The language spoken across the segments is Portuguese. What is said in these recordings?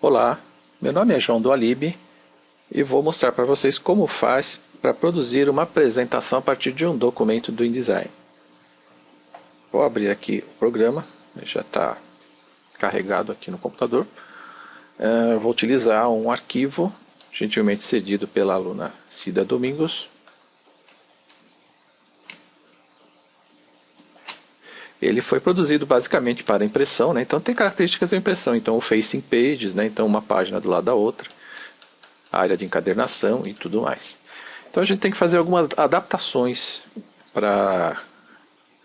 Olá, meu nome é João do Alibi e vou mostrar para vocês como faz para produzir uma apresentação a partir de um documento do InDesign. Vou abrir aqui o programa, já está carregado aqui no computador. Vou utilizar um arquivo gentilmente cedido pela aluna Cida Domingos. Ele foi produzido basicamente para impressão, né? Então tem características de impressão, então o facing pages, né? Então uma página do lado da outra, a área de encadernação e tudo mais. Então a gente tem que fazer algumas adaptações para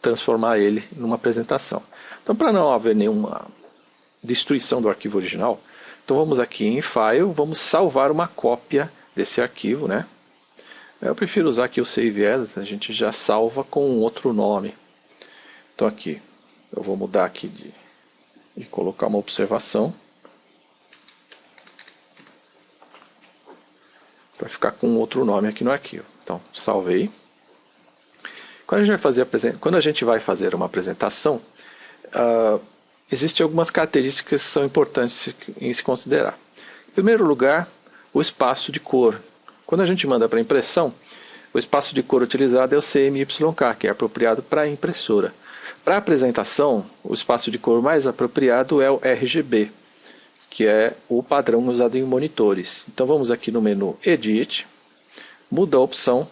transformar ele numa apresentação. Então, para não haver nenhuma destruição do arquivo original, então vamos aqui em File, vamos salvar uma cópia desse arquivo, né? Eu prefiro usar aqui o Save As, a gente já salva com um outro nome. Então aqui, eu vou mudar aqui de colocar uma observação, para ficar com outro nome aqui no arquivo. Então, salvei. Quando a gente vai fazer uma apresentação, existem algumas características que são importantes em se considerar. Em primeiro lugar, o espaço de cor. Quando a gente manda para impressão, o espaço de cor utilizado é o CMYK, que é apropriado para a impressora. Para a apresentação, o espaço de cor mais apropriado é o RGB, que é o padrão usado em monitores. Então vamos aqui no menu Edit, muda a opção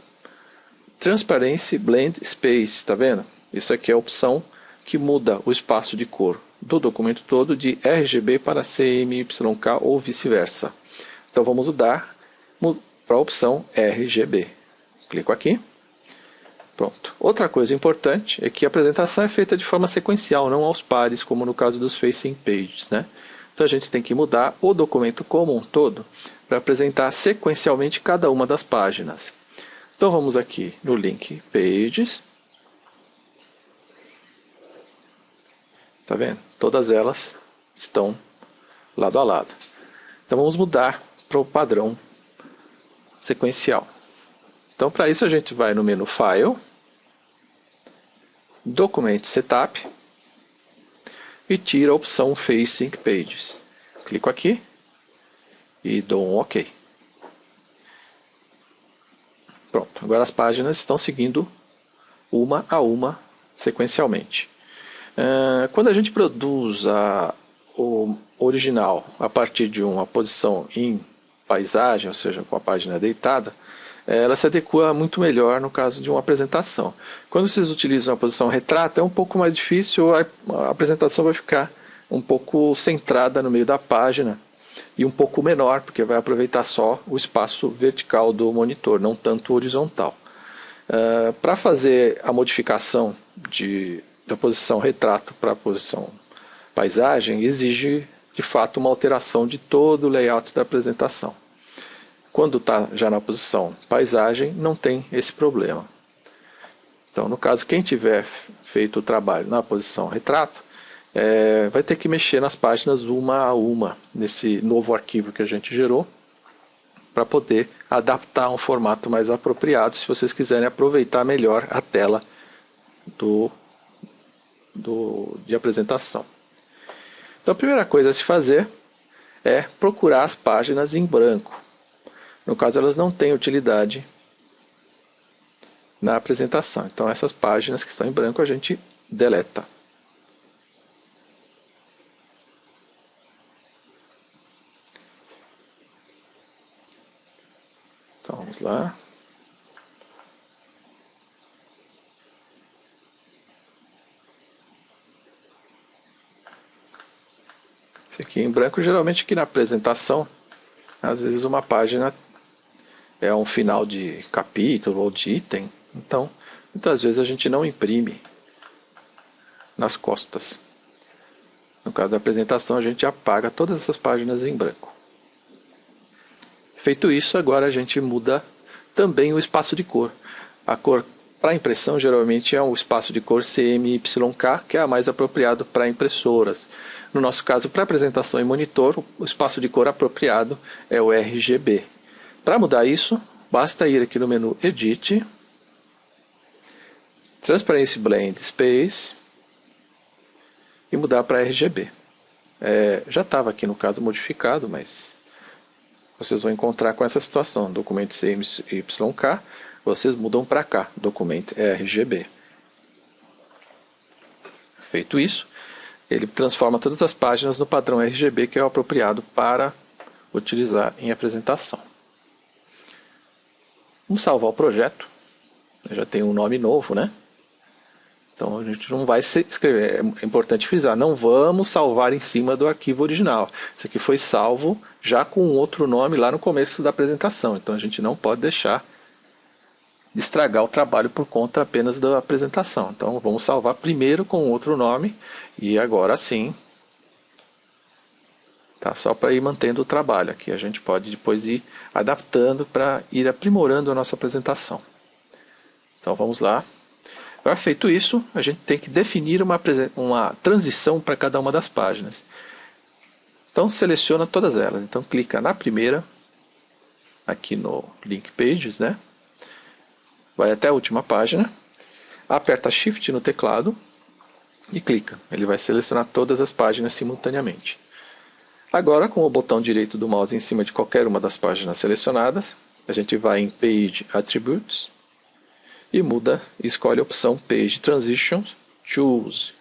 Transparency Blend Space, está vendo? Isso aqui é a opção que muda o espaço de cor do documento todo de RGB para CMYK ou vice-versa. Então vamos mudar para a opção RGB. Clico aqui. Pronto. Outra coisa importante é que a apresentação é feita de forma sequencial, não aos pares, como no caso dos facing pages, né? Então a gente tem que mudar o documento como um todo para apresentar sequencialmente cada uma das páginas. Então vamos aqui no link Pages. Está vendo? Todas elas estão lado a lado. Então vamos mudar para o padrão sequencial. Então para isso a gente vai no menu File, Document Setup e tira a opção Facing Pages. Clico aqui e dou um OK. Pronto, agora as páginas estão seguindo uma a uma sequencialmente. Quando a gente produz o original a partir de uma posição em paisagem, ou seja, com a página deitada, ela se adequa muito melhor no caso de uma apresentação. Quando vocês utilizam a posição retrato, é um pouco mais difícil, a apresentação vai ficar um pouco centrada no meio da página e um pouco menor, porque vai aproveitar só o espaço vertical do monitor, não tanto horizontal. Para fazer a modificação da posição retrato para a posição paisagem, exige de fato uma alteração de todo o layout da apresentação. Quando está já na posição paisagem, não tem esse problema. Então, no caso, quem tiver feito o trabalho na posição retrato, vai ter que mexer nas páginas uma a uma, nesse novo arquivo que a gente gerou, para poder adaptar um formato mais apropriado, se vocês quiserem aproveitar melhor a tela de apresentação. Então, a primeira coisa a se fazer é procurar as páginas em branco. No caso, elas não têm utilidade na apresentação. Então, essas páginas que estão em branco a gente deleta. Então, vamos lá. Esse aqui em branco, geralmente aqui na apresentação, às vezes uma página é um final de capítulo ou de item, então muitas vezes a gente não imprime nas costas. No caso da apresentação, a gente apaga todas essas páginas em branco. Feito isso, agora a gente muda também o espaço de cor. A cor para impressão geralmente é um espaço de cor CMYK, que é a mais apropriado para impressoras. No nosso caso, para apresentação em monitor, o espaço de cor apropriado é o RGB. Para mudar isso, basta ir aqui no menu Edit, Transparency Blend Space e mudar para RGB. já estava aqui no caso modificado, mas vocês vão encontrar com essa situação, documento CMYK, vocês mudam para cá, documento RGB. Feito isso, ele transforma todas as páginas no padrão RGB, que é o apropriado para utilizar em apresentação. Vamos salvar o projeto. Já tem um nome novo, né? Então a gente não vai escrever. É importante frisar, não vamos salvar em cima do arquivo original. Isso aqui foi salvo já com outro nome lá no começo da apresentação. Então a gente não pode deixar de estragar o trabalho por conta apenas da apresentação. Então vamos salvar primeiro com outro nome e agora sim, tá? Só para ir mantendo o trabalho aqui. A gente pode depois ir adaptando para ir aprimorando a nossa apresentação. Então vamos lá. Agora feito isso, a gente tem que definir uma transição para cada uma das páginas. Então seleciona todas elas. Então clica na primeira, aqui no Link Pages, né? Vai até a última página, aperta Shift no teclado e clica. Ele vai selecionar todas as páginas simultaneamente. Agora, com o botão direito do mouse em cima de qualquer uma das páginas selecionadas, a gente vai em Page Attributes e muda, escolhe a opção Page Transitions, Choose.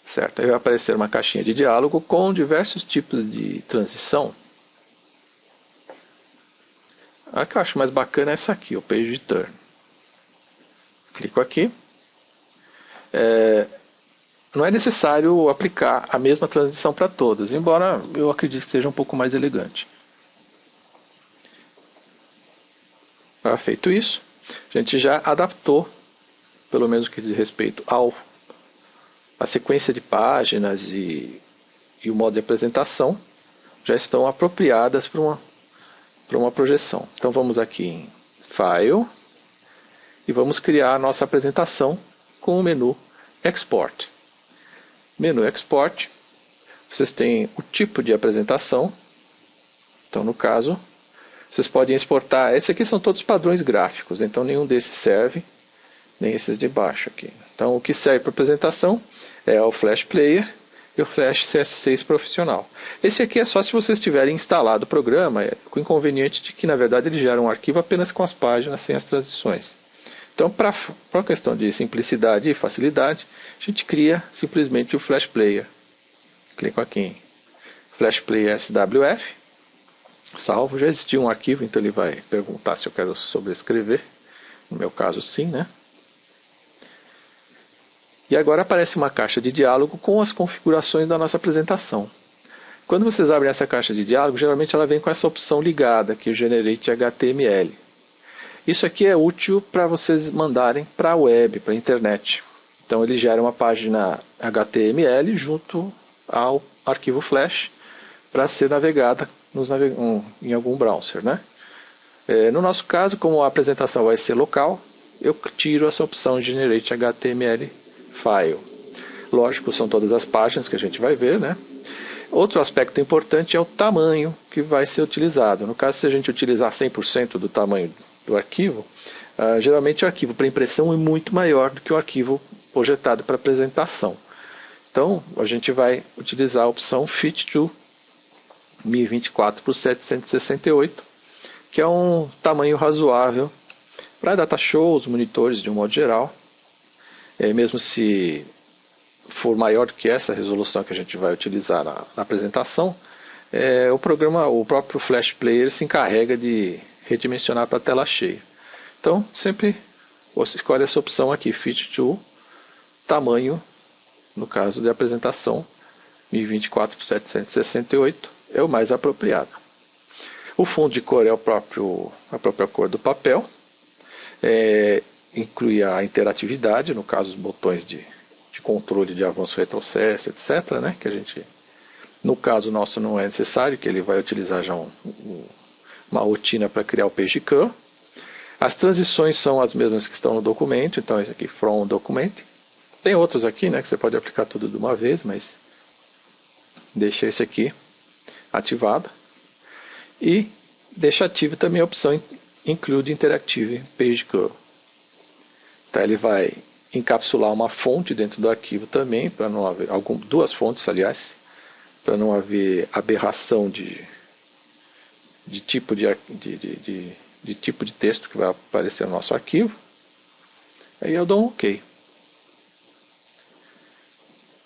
Certo, aí vai aparecer uma caixinha de diálogo com diversos tipos de transição. A que eu acho mais bacana é essa aqui, o Page Turn. Clico aqui. Não é necessário aplicar a mesma transição para todos, embora eu acredite que seja um pouco mais elegante. Feito isso, a gente já adaptou, pelo menos que diz respeito à sequência de páginas e o modo de apresentação, já estão apropriadas para uma projeção. Então vamos aqui em File e vamos criar a nossa apresentação com o menu Export. Menu Export, vocês têm o tipo de apresentação. Então no caso, vocês podem exportar, esses aqui são todos padrões gráficos, então nenhum desses serve, nem esses de baixo aqui. Então o que serve para apresentação é o Flash Player e o Flash CS6 Profissional. Esse aqui é só se vocês tiverem instalado o programa, com o inconveniente de que na verdade ele gera um arquivo apenas com as páginas, sem as transições. Então para uma questão de simplicidade e facilidade, a gente cria simplesmente o Flash Player. Clico aqui em Flash Player SWF, salvo, já existiu um arquivo, então ele vai perguntar se eu quero sobrescrever, no meu caso sim, né? E agora aparece uma caixa de diálogo com as configurações da nossa apresentação. Quando vocês abrem essa caixa de diálogo, geralmente ela vem com essa opção ligada, que é o Generate HTML. Isso aqui é útil para vocês mandarem para a web, para a internet. Então ele gera uma página HTML junto ao arquivo Flash para ser navegada em algum browser, né? No nosso caso, como a apresentação vai ser local, eu tiro essa opção Generate HTML File. Lógico, são todas as páginas que a gente vai ver, né? Outro aspecto importante é o tamanho que vai ser utilizado. No caso, se a gente utilizar 100% do tamanho do arquivo, geralmente o arquivo para impressão é muito maior do que o arquivo projetado para apresentação. Então, a gente vai utilizar a opção Fit to 1024 por 768, que é um tamanho razoável para data shows, monitores de um modo geral. Mesmo se for maior do que essa resolução que a gente vai utilizar na apresentação, o próprio Flash Player se encarrega de redimensionar para a tela cheia. Então, sempre você escolhe essa opção aqui, Fit to tamanho, no caso de apresentação, 1024 por 768, é o mais apropriado. O fundo de cor é a própria cor do papel. Inclui a interatividade, no caso os botões de controle de avanço, retrocesso, etc., né? Que a gente, no caso nosso, não é necessário, que ele vai utilizar já uma rotina para criar o page curl. As transições são as mesmas que estão no documento, então esse aqui, from document. Tem outros aqui, né, que você pode aplicar tudo de uma vez, mas deixa esse aqui ativado. E deixa ativo também a opção Include Interactive Page Curl. Então ele vai encapsular uma fonte dentro do arquivo também, para não haver duas fontes, aliás, para não haver aberração de tipo de tipo de texto que vai aparecer no nosso arquivo. Aí eu dou um OK.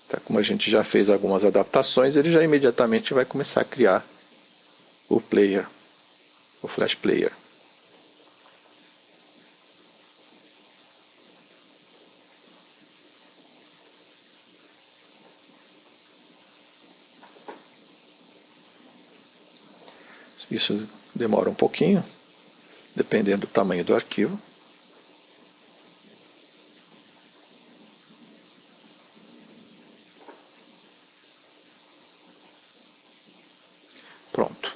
Tá, como a gente já fez algumas adaptações, ele já imediatamente vai começar a criar o player, o Flash Player. Isso demora um pouquinho, dependendo do tamanho do arquivo. Pronto.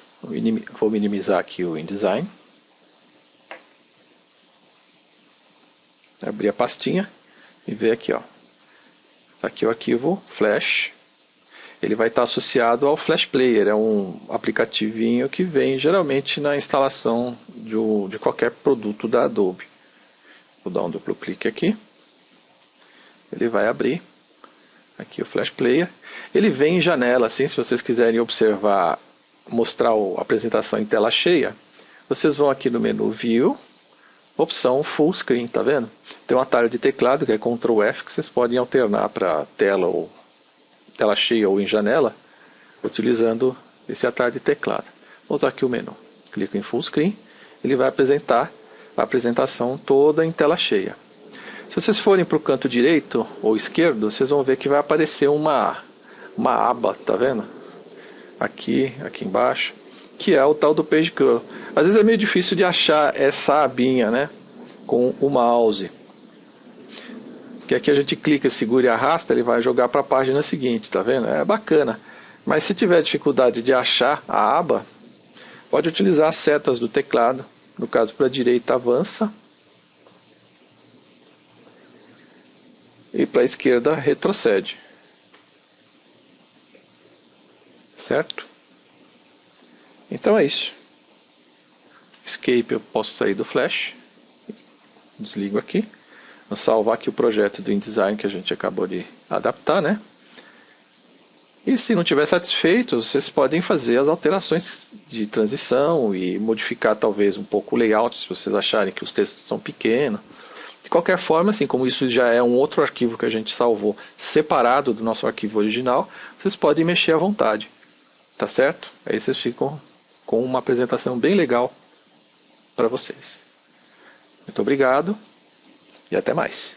Vou minimizar aqui o InDesign. Abrir a pastinha e ver aqui, ó. Aqui o arquivo Flash. Ele vai estar associado ao Flash Player. É um aplicativinho que vem geralmente na instalação de qualquer produto da Adobe. Vou dar um duplo clique aqui. Ele vai abrir aqui o Flash Player. Ele vem em janela, assim, se vocês quiserem observar, mostrar a apresentação em tela cheia, vocês vão aqui no menu View, opção Full Screen, tá vendo? Tem um atalho de teclado que é Ctrl F, que vocês podem alternar para tela cheia ou em janela, utilizando esse atalho de teclado. Vou usar aqui o menu. Clico em Full Screen, ele vai apresentar a apresentação toda em tela cheia. Se vocês forem para o canto direito ou esquerdo, vocês vão ver que vai aparecer uma aba, tá vendo? Aqui embaixo, que é o tal do Page Curl. Às vezes é meio difícil de achar essa abinha, né, com o mouse. Que aqui a gente clica, segura e arrasta, ele vai jogar para a página seguinte, tá vendo? É bacana. Mas se tiver dificuldade de achar a aba, pode utilizar as setas do teclado. No caso, para a direita avança e para a esquerda retrocede. Certo? Então é isso. Escape, eu posso sair do Flash. Desligo aqui. Vou salvar aqui o projeto do InDesign que a gente acabou de adaptar, né? E se não estiver satisfeito, vocês podem fazer as alterações de transição e modificar talvez um pouco o layout, se vocês acharem que os textos são pequenos. De qualquer forma, assim como isso já é um outro arquivo que a gente salvou separado do nosso arquivo original, vocês podem mexer à vontade. Tá certo? Aí vocês ficam com uma apresentação bem legal para vocês. Muito obrigado e até mais.